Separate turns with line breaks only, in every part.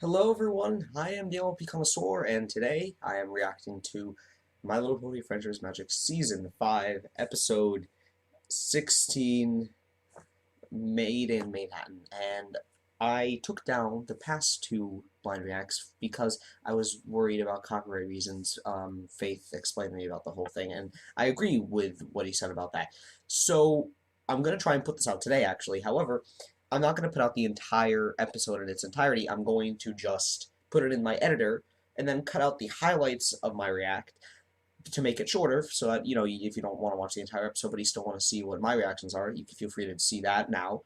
Hello everyone, I am the MLP Connoisseur, and today I am reacting to My Little Pony Friendship's Magic Season 5, Episode 16, Made in Manehatten. And I took down the past two blind reacts because I was worried about copyright reasons. Faith explained to me about the whole thing, and I agree with what he said about that. So I'm going to try and put this out today, actually. However, I'm not going to put out the entire episode in its entirety. I'm going to just put it in my editor and then cut out the highlights of my react to make it shorter so that, you know, if you don't want to watch the entire episode but you still want to see what my reactions are, you can feel free to see that now.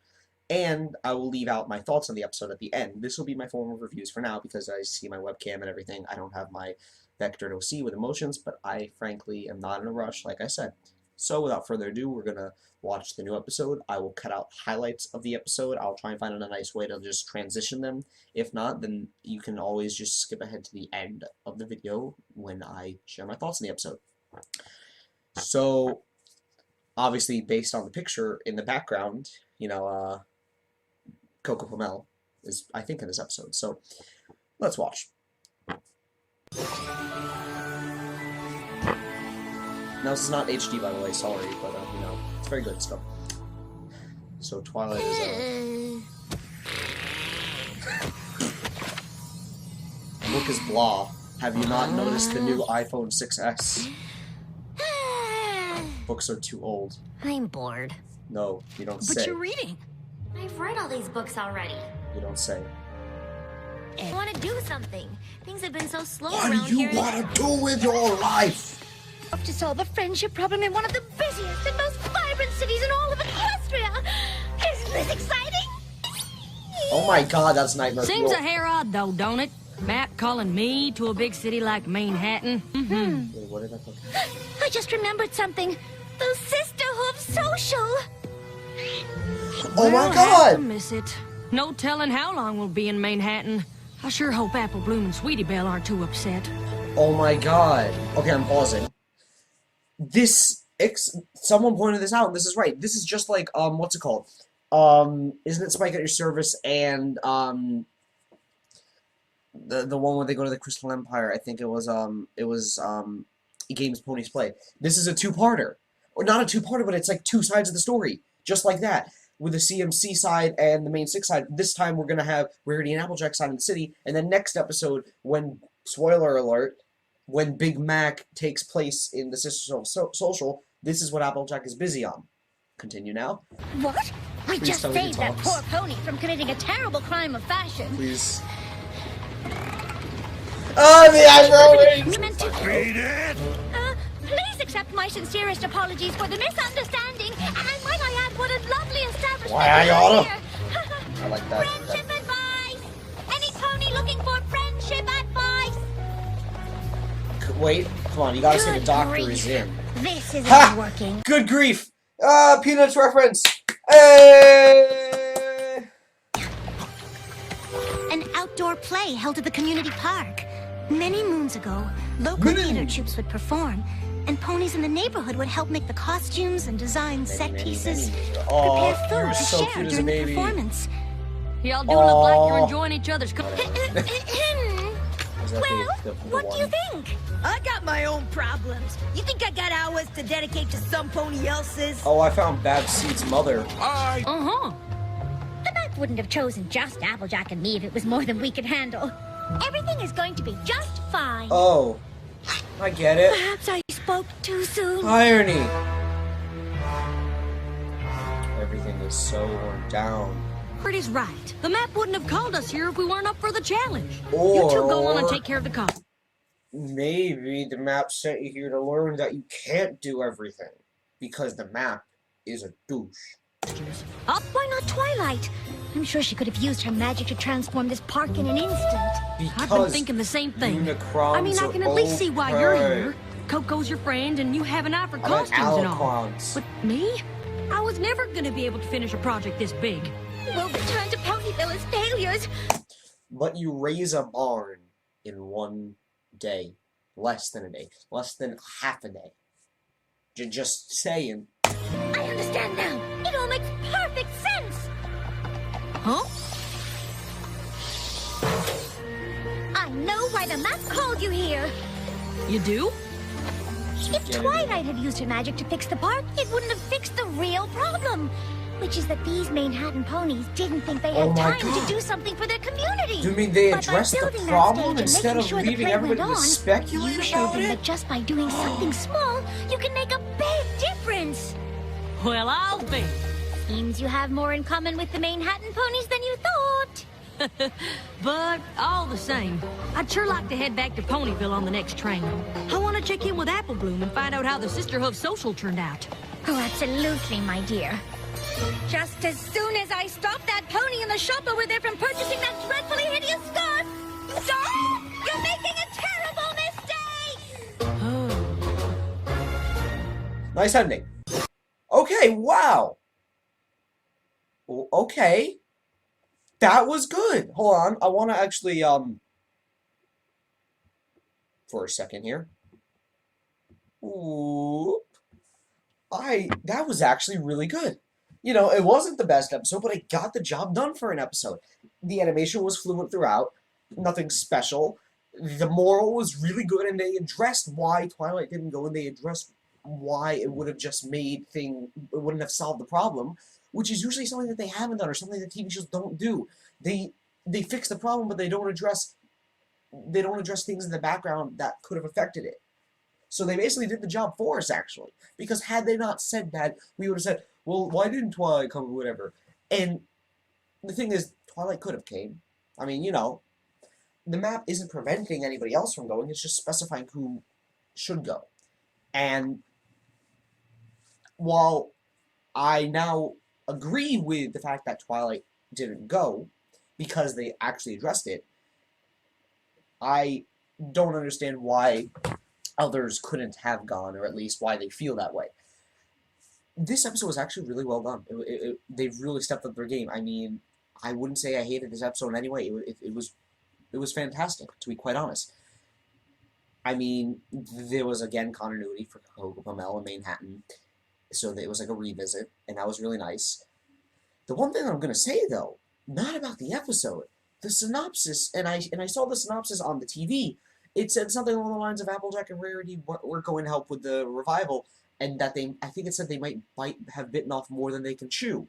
And I will leave out my thoughts on the episode at the end. This will be my form of reviews for now because I see my webcam and everything. I don't have my vector to see with emotions, but I frankly am not in a rush, like I said. So without further ado, we're going to watch the new episode. I will cut out highlights of the episode. I'll try and find a nice way to just transition them. If not, then you can always just skip ahead to the end of the video when I share my thoughts on the episode. So, obviously, based on the picture in the background, you know, Coco Pomel is, I think, in this episode. So, let's watch. Now, this is not HD, by the way, sorry, but, you know, it's very good stuff. So, Twilight is, Look is blah. Have you not noticed the new iPhone 6S? Books are too old.
I'm bored.
No, you don't say.
But you're reading. I've read all these books already.
You don't say.
I want to do something. Things have been so slow
What
around
do you
here.
want to do with your life?
To solve a friendship problem in one of the busiest and most vibrant cities in all of Equestria. Isn't this exciting?
Oh my god, that's Nightmare
Seems
Fuel.
a hair odd, though, don't it? Matt calling me to a big city like Manehatten.
Wait, what did I put?
I just remembered something. The Sisterhood Social.
Oh my
We'll have to
god!
miss it. No telling how long we'll be in Manehatten. I sure hope Apple Bloom and Sweetie Belle aren't too upset.
Oh my god. Okay, I'm pausing. Someone pointed this out, and this is right. This is just like, what's it called? Isn't it Spike at Your Service and, the one where they go to the Crystal Empire? I think it was Games Ponies Play. This is a two-parter. Or not a two-parter, but it's like two sides of the story. Just like that. With the CMC side and the main six side. This time we're gonna have Rarity and Applejack side in the city, and then next episode, when, spoiler alert, when Big Mac takes place in the Sister Social, this is what Applejack is busy on. Continue now.
What? We
Please
just
tell me he
saved that
talks.
poor pony from committing a terrible crime of fashion.
Please. Oh, the eyebrow
We meant to...
Read it!
Please accept my sincerest apologies for the misunderstanding. And might I add, what a lovely establishment
Why, I
you have
oughta.
here.
I like that.
Friendship advice! Any pony looking for friendship advice?
Wait, come on, you gotta say the
Good
doctor
grief.
is in.
This isn't
Ha!
working.
Good grief! Peanuts reference! Hey!
An outdoor play held at the community park. Many moons ago, local
Many
theater
moons.
troops would perform, and ponies in the neighborhood would help make the costumes and design set pieces,
Oh,
prepare
you're
food to
so
share
cute as a
during the
baby.
performance.
Y'all do look like you're
Aw.
enjoying each other's company.
Is that
Well, what do you
one?
think?
I got my own problems. You think I got hours to dedicate to some pony else's?
Oh, I found Babseed's mother.
I
Uh-huh.
The map wouldn't have chosen just Applejack and me if it was more than we could handle. Everything is going to be just fine.
Oh, I get it.
Perhaps I spoke too soon.
Irony. Everything is so worn down.
Bert is right. The map wouldn't have called us here if we weren't up for the challenge.
Or
You two go on and take care of the car.
maybe the map sent you here to learn that you can't do everything because the map is a douche.
Why not Twilight? I'm sure she could have used her magic to transform this park in an instant.
I've been thinking the same thing.
Unicrons
I mean, I can at least see why
are
you're
okay.
here. Coco's your friend, and you have an eye for
I like
costumes and all.
Alucrons.
But me? I was never gonna be able to finish a project this big.
We'll return to Ponyville as failures.
But you raise a barn in one day. Less than a day. Less than half a day. Just saying.
I understand now. It all makes perfect sense.
Huh?
know why the map called you here.
You do?
If Twilight had used her magic to fix the park, it wouldn't have fixed the real problem. Which is that these Manehatten ponies didn't think they had time to do something for their community.
Do you mean they
But by
addressed the
building that
problem
stage and
instead
making
of
sure the
leaving
play
everybody
went
to
on,
speculate
you showed
about
them
it?
that just by doing something small, you can make a big difference.
Well, I'll be.
Seems you have more in common with the Manehatten ponies than you thought.
But all the same, I'd sure like to head back to Ponyville on the next train. I want to check in with Apple Bloom and find out how the Sisterhood social turned out.
Oh, absolutely, my dear.
Just as soon as I stop that pony in the shop over there from purchasing that dreadfully hideous scarf. Stop! You're making a terrible mistake!
Nice ending. Okay, wow. Okay. That was good. Hold on. I want to actually, for a second here. Ooh. That was actually really good. You know, it wasn't the best episode, but it got the job done for an episode. The animation was fluent throughout. Nothing special. The moral was really good, and they addressed why Twilight didn't go, and they addressed why it would have just made it wouldn't have solved the problem, which is usually something that they haven't done, or something that TV shows don't do. They fix the problem, but they don't address things in the background that could have affected it. So they basically did the job for us, actually. Because had they not said that, we would have said, well, why didn't Twilight come, or whatever. And the thing is, Twilight could have came. I mean, you know, the map isn't preventing anybody else from going, it's just specifying who should go. And while I now agree with the fact that Twilight didn't go, because they actually addressed it, I don't understand why others couldn't have gone, or at least why they feel that way. This episode was actually really well done. They've really stepped up their game. I mean, I wouldn't say I hated this episode in any way. It was fantastic, to be quite honest. I mean, there was, again, continuity for Coco Pomel and Manehatten, so it was like a revisit, and that was really nice. The one thing I'm going to say, though, not about the episode, the synopsis, and I saw the synopsis on the TV, it said something along the lines of Applejack and Rarity were going to help with the revival, and that I think it said they might have bitten off more than they can chew.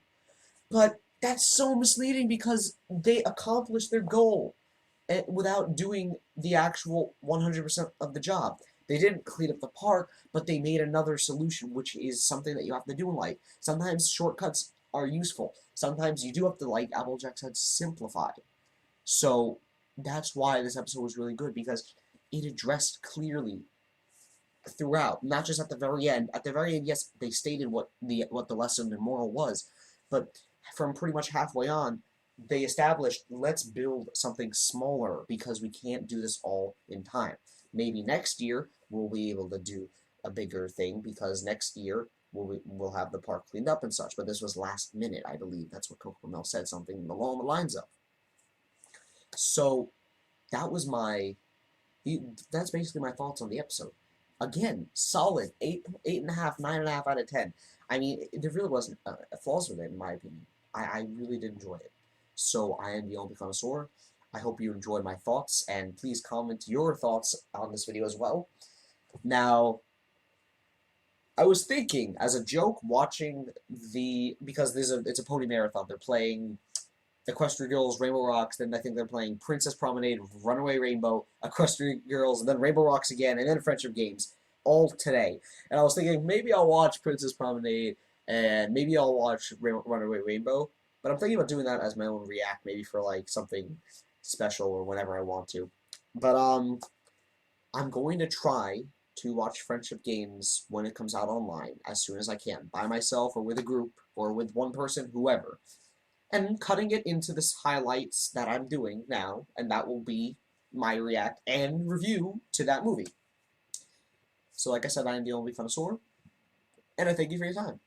But that's so misleading because they accomplished their goal without doing the actual 100% of the job. They didn't clean up the park, but they made another solution, which is something that you have to do in life. Sometimes shortcuts are useful. Sometimes you do have to, like Applejack said, simplify. So that's why this episode was really good, because it addressed clearly throughout, not just at the very end. At the very end, yes, they stated what the lesson and moral was, but from pretty much halfway on, they established, let's build something smaller because we can't do this all in time. Maybe next year we'll be able to do a bigger thing because next year we'll have the park cleaned up and such. But this was last minute, I believe. That's what Coco Mel said, something along the lines of. So that was that's basically my thoughts on the episode. Again, solid 8.5, 9.5 out of 10. I mean, there really wasn't flaws with it, in my opinion. I really did enjoy it. So I am the Only Connoisseur. I hope you enjoyed my thoughts, and please comment your thoughts on this video as well. Now, I was thinking, as a joke, watching because it's a pony marathon. They're playing Equestria Girls, Rainbow Rocks, then I think they're playing Princess Promenade, Runaway Rainbow, Equestria Girls, and then Rainbow Rocks again, and then Friendship Games, all today. And I was thinking, maybe I'll watch Princess Promenade, and maybe I'll watch Runaway Rainbow. But I'm thinking about doing that as my own react, maybe for like something special or whenever I want to. But I'm going to try to watch Friendship Games when it comes out online as soon as I can, by myself or with a group or with one person, whoever, and cutting it into the highlights that I'm doing now, and that will be my react and review to that movie. So like I said, I am the Only Connoisseur, and I thank you for your time.